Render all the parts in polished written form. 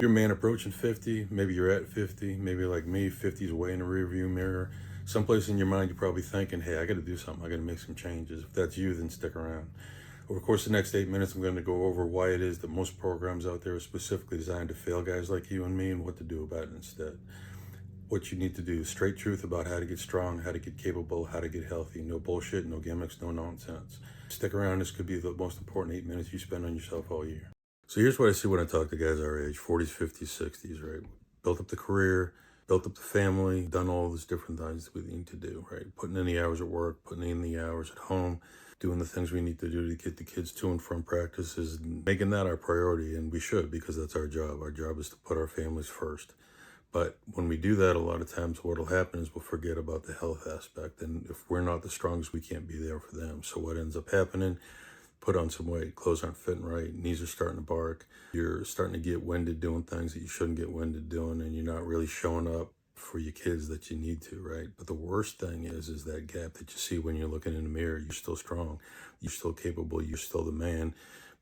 You're a man approaching 50, maybe you're at 50, maybe like me, 50 is way in the rearview mirror. Someplace in your mind, you're probably thinking, hey, I got to do something. I got to make some changes. If that's you, then stick around. Over the course of the next 8 minutes, I'm going to go over why it is that most programs out there are specifically designed to fail guys like you and me and what to do about it instead. What you need to do, straight truth about how to get strong, how to get capable, how to get healthy. No bullshit, no gimmicks, no nonsense. Stick around. This could be the most important 8 minutes you spend on yourself all year. So here's what I see when I talk to guys our age, 40s, 50s, 60s, right? Built up the career, built up the family, done all these different things that we need to do, right? Putting in the hours at work, putting in the hours at home, doing the things we need to do to get the kids to and from practices, and making that our priority. And we should, because that's our job. Our job is to put our families first. But when we do that, a lot of times what'll happen is we'll forget about the health aspect. And if we're not the strongest, we can't be there for them. So what ends up happening, put on some weight, clothes aren't fitting right, knees are starting to bark, you're starting to get winded doing things that you shouldn't get winded doing, and you're not really showing up for your kids that you need to, right? But the worst thing is that gap that you see when you're looking in the mirror. You're still strong, you're still capable, you're still the man,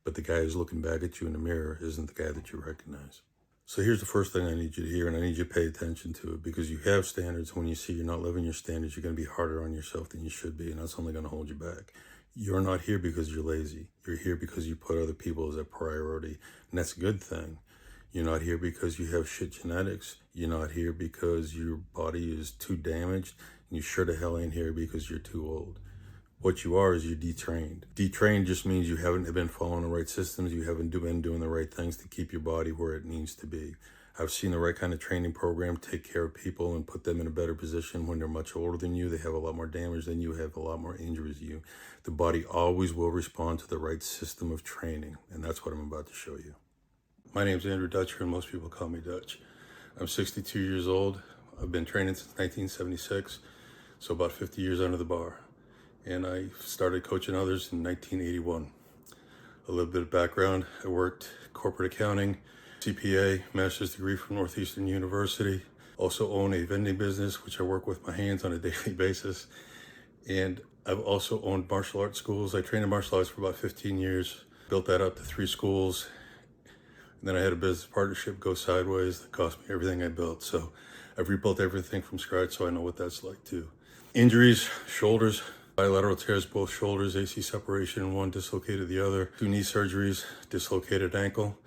but the guy who's looking back at you in the mirror isn't the guy that you recognize. So here's the first thing I need you to hear, and I need you to pay attention to it, because you have standards. When you see you're not living your standards, you're going to be harder on yourself than you should be, and that's only going to hold you back. You're not here because you're lazy. You're here because you put other people as a priority, and that's a good thing. You're not here because you have shit genetics. You're not here because your body is too damaged, and you sure the hell ain't here because you're too old. What you are is you're detrained. Detrained just means you haven't been following the right systems. You haven't been doing the right things to keep your body where it needs to be. I've seen the right kind of training program take care of people and put them in a better position when they're much older than you. They have a lot more damage than you, have a lot more injuries than you. The body always will respond to the right system of training, and that's what I'm about to show you. My name's Andrew Dutcher, and most people call me Dutch. I'm 62 years old. I've been training since 1976, so about 50 years under the bar. And I started coaching others in 1981. A little bit of background, I worked corporate accounting, CPA, master's degree from Northeastern University. Also own a vending business, which I work with my hands on a daily basis. And I've also owned martial arts schools. I trained in martial arts for about 15 years, built that up to 3 schools. And then I had a business partnership go sideways that cost me everything I built. So I've rebuilt everything from scratch, so I know what that's like too. Injuries, shoulders, bilateral tears, both shoulders, AC separation in one, dislocated the other, 2 knee surgeries, dislocated ankle.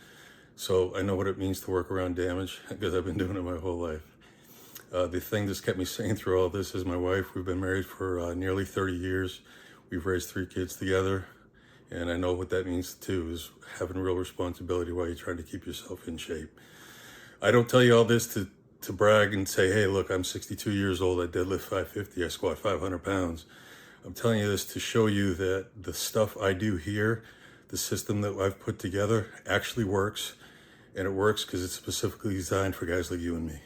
So I know what it means to work around damage because I've been doing it my whole life. The thing that's kept me sane through all this is my wife. We've been married for nearly 30 years. We've raised 3 kids together. And I know what that means too, is having real responsibility while you're trying to keep yourself in shape. I don't tell you all this to brag and say, hey, look, I'm 62 years old. I deadlift 550. I squat 500 pounds. I'm telling you this to show you that the stuff I do here, the system that I've put together, actually works. And it works because it's specifically designed for guys like you and me.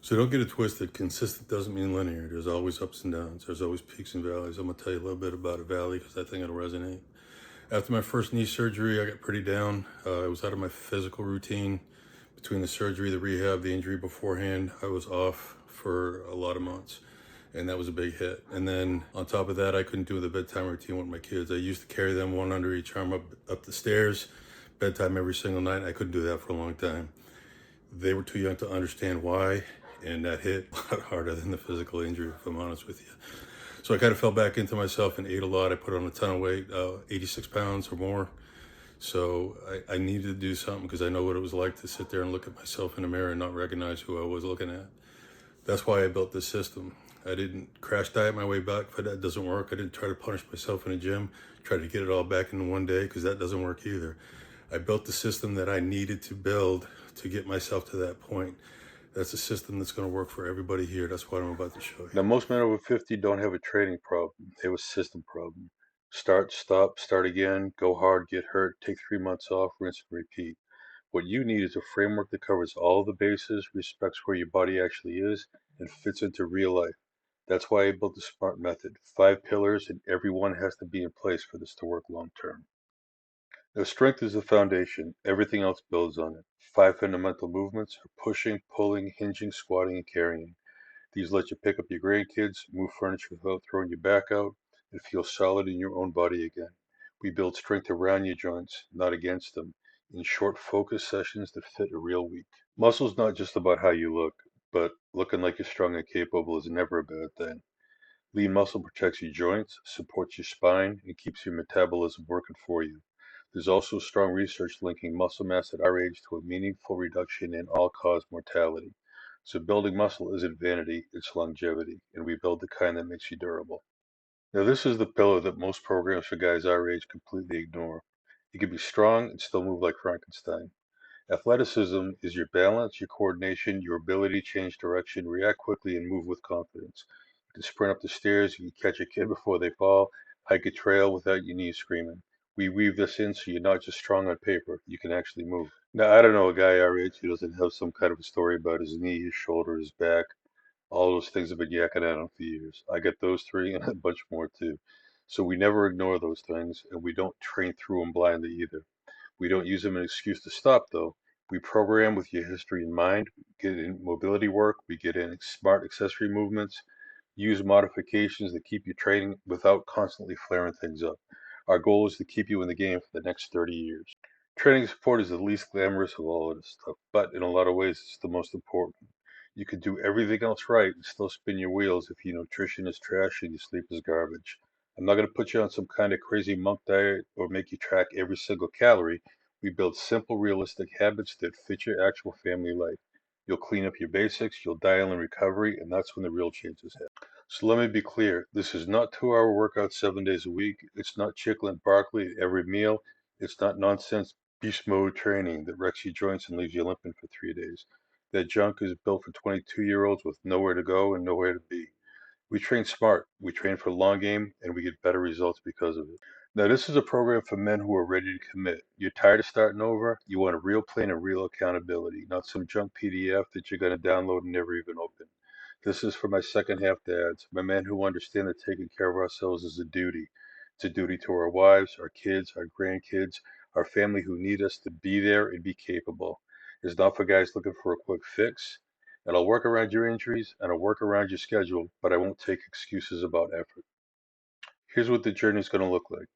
So don't get it twisted. Consistent doesn't mean linear. There's always ups and downs. There's always peaks and valleys. I'm going to tell you a little bit about a valley because I think it'll resonate. After my first knee surgery, I got pretty down. I was out of my physical routine. Between the surgery, the rehab, the injury beforehand, I was off for a lot of months. And that was a big hit. And then on top of that, I couldn't do the bedtime routine with my kids. I used to carry them one under each arm up the stairs, bedtime every single night. I couldn't do that for a long time. They were too young to understand why, and that hit a lot harder than the physical injury, if I'm honest with you. So I kind of fell back into myself and ate a lot. I put on a ton of weight, 86 pounds or more. So I needed to do something because I know what it was like to sit there and look at myself in the mirror and not recognize who I was looking at. That's why I built this system. I didn't crash diet my way back, but that doesn't work. I didn't try to punish myself in a gym, try to get it all back in one day, because that doesn't work either. I built the system that I needed to build to get myself to that point. That's a system that's going to work for everybody here. That's what I'm about to show you. Now, most men over 50 don't have a training problem. They have a system problem. Start, stop, start again, go hard, get hurt, take 3 months off, rinse and repeat. What you need is a framework that covers all the bases, respects where your body actually is, and fits into real life. That's why I built the SMART method. 5 pillars, and every one has to be in place for this to work long term. Now, strength is the foundation. Everything else builds on it. 5 fundamental movements are pushing, pulling, hinging, squatting, and carrying. These let you pick up your grandkids, move furniture without throwing your back out, and feel solid in your own body again. We build strength around your joints, not against them. in short focus sessions that fit a real week. Muscle's not just about how you look, but looking like you're strong and capable is never a bad thing. Lean muscle protects your joints, supports your spine, and keeps your metabolism working for you. There's also strong research linking muscle mass at our age to a meaningful reduction in all-cause mortality. So building muscle isn't vanity, it's longevity, and we build the kind that makes you durable. Now, this is the pillar that most programs for guys our age completely ignore. You can be strong and still move like Frankenstein. Athleticism is your balance, your coordination, your ability to change direction, react quickly, and move with confidence. You can sprint up the stairs, you can catch a kid before they fall, hike a trail without your knees screaming. We weave this in so you're not just strong on paper, you can actually move. Now, I don't know a guy our age who doesn't have some kind of a story about his knee, his shoulder, his back. All those things have been yakking at him for years. I get those three and a bunch more too. So we never ignore those things, and we don't train through them blindly either. We don't use them as an excuse to stop, though. We program with your history in mind, get in mobility work, we get in smart accessory movements, use modifications that keep you training without constantly flaring things up. Our goal is to keep you in the game for the next 30 years. Training support is the least glamorous of all of this stuff, but in a lot of ways, it's the most important. You can do everything else right and still spin your wheels if your nutrition is trash and your sleep is garbage. I'm not going to put you on some kind of crazy monk diet or make you track every single calorie. We build simple, realistic habits that fit your actual family life. You'll clean up your basics, you'll dial in recovery, and that's when the real changes happen. So let me be clear, this is not 2-hour workouts 7 days a week. It's not chicken and broccoli at every meal. It's not nonsense beast mode training that wrecks your joints and leaves you limping for 3 days. That junk is built for 22-year-olds with nowhere to go and nowhere to be. We train smart, we train for the long game, and we get better results because of it. Now, this is a program for men who are ready to commit. You're tired of starting over? You want a real plan and real accountability, not some junk PDF that you're going to download and never even open. This is for my second half dads, my men who understand that taking care of ourselves is a duty. It's a duty to our wives, our kids, our grandkids, our family who need us to be there and be capable. It's not for guys looking for a quick fix. And I'll work around your injuries and I'll work around your schedule, but I won't take excuses about effort. Here's what the journey is going to look like.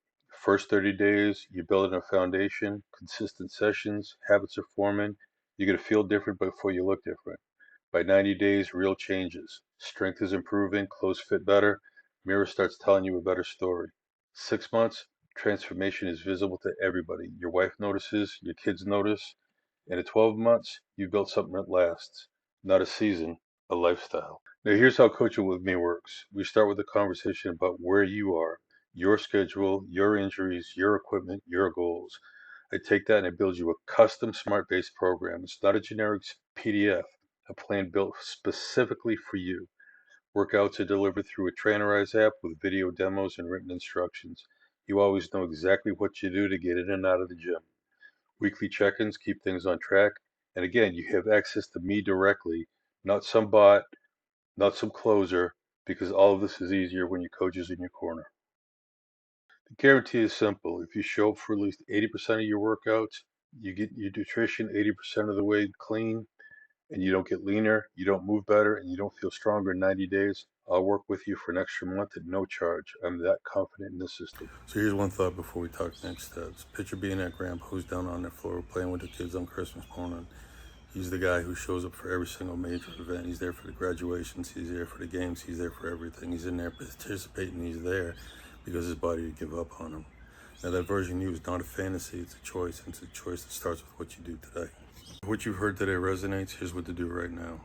First 30 days, you're building a foundation, consistent sessions, habits are forming. You're going to feel different before you look different. By 90 days, real changes. Strength is improving, clothes fit better, mirror starts telling you a better story. 6 months, transformation is visible to everybody. Your wife notices, your kids notice. And at 12 months, you've built something that lasts. Not a season, a lifestyle. Now, here's how coaching with me works. We start with a conversation about where you are, your schedule, your injuries, your equipment, your goals. I take that and I build you a custom smart based program. It's not a generic PDF, a plan built specifically for you. Workouts are delivered through a Trainerize app with video demos and written instructions. You always know exactly what you do to get in and out of the gym. Weekly check-ins keep things on track. And again, you have access to me directly, not some bot, not some closer, because all of this is easier when your coach is in your corner. The guarantee is simple. If you show up for at least 80% of your workouts, you get your nutrition 80% of the way clean, and you don't get leaner, you don't move better, and you don't feel stronger in 90 days, I'll work with you for an extra month at no charge. I'm that confident in this system. So here's one thought before we talk next steps. Picture being that grandpa who's down on the floor playing with the kids on Christmas morning. He's the guy who shows up for every single major event. He's there for the graduations. He's there for the games. He's there for everything. He's in there participating. He's there because his body would give up on him. Now, that version of you is not a fantasy. It's a choice. And it's a choice that starts with what you do today. If what you've heard today resonates, here's what to do right now.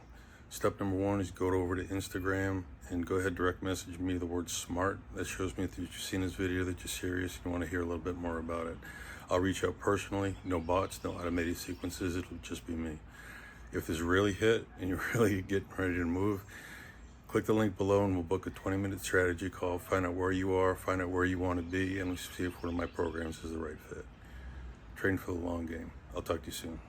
Step number one is go over to Instagram and go ahead direct message me the word SMART. That shows me that you've seen this video, that you're serious, and you want to hear a little bit more about it. I'll reach out personally. No bots, no automated sequences. It'll just be me. If this really hit and you're really getting ready to move, click the link below and we'll book a 20-minute strategy call, find out where you are, find out where you want to be, and see if one of my programs is the right fit. Train for the long game. I'll talk to you soon.